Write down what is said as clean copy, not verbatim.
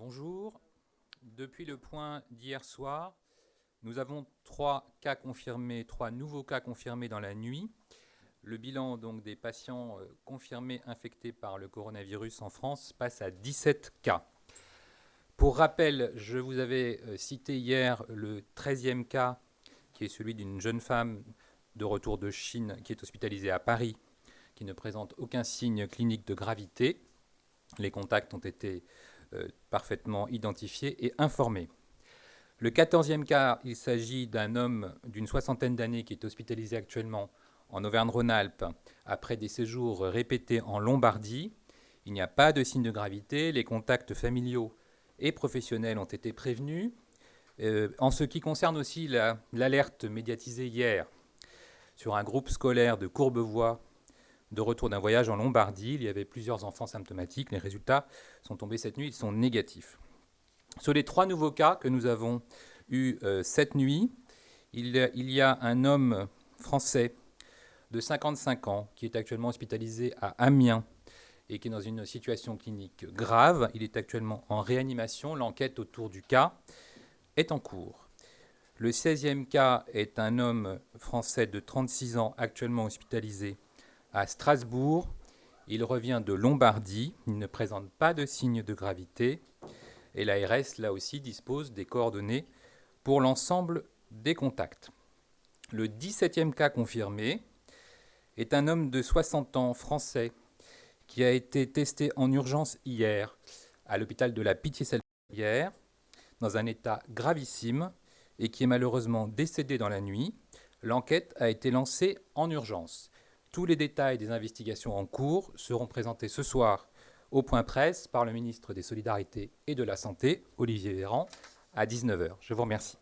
Bonjour. Depuis le point d'hier soir, nous avons trois nouveaux cas confirmés dans la nuit. Le bilan donc des patients confirmés infectés par le coronavirus en France passe à 17 cas. Pour rappel, je vous avais cité hier le 13e cas, qui est celui d'une jeune femme de retour de Chine qui est hospitalisée à Paris, qui ne présente aucun signe clinique de gravité. Les contacts ont été parfaitement identifiés et informés. Le 14e cas, il s'agit d'un homme d'une soixantaine d'années qui est hospitalisé actuellement en Auvergne-Rhône-Alpes après des séjours répétés en Lombardie. Il n'y a pas de signe de gravité, les contacts familiaux et professionnels ont été prévenus. En ce qui concerne aussi l'alerte médiatisée hier sur un groupe scolaire de Courbevoie de retour d'un voyage en Lombardie, il y avait plusieurs enfants symptomatiques. Les résultats sont tombés cette nuit, ils sont négatifs. Sur les trois nouveaux cas que nous avons eus cette nuit, il y a un homme français de 55 ans qui est actuellement hospitalisé à Amiens et qui est dans une situation clinique grave. Il est actuellement en réanimation. L'enquête autour du cas est en cours. Le 16e cas est un homme français de 36 ans actuellement hospitalisé à Strasbourg. Il revient de Lombardie. Il ne présente pas de signe de gravité. Et l'ARS, là aussi, dispose des coordonnées pour l'ensemble des contacts. Le 17e cas confirmé est un homme de 60 ans français qui a été testé en urgence hier à l'hôpital de la Pitié-Salpêtrière dans un état gravissime et qui est malheureusement décédé dans la nuit. L'enquête a été lancée en urgence. Tous les détails des investigations en cours seront présentés ce soir au point presse par le ministre des Solidarités et de la Santé, Olivier Véran, à 19h. Je vous remercie.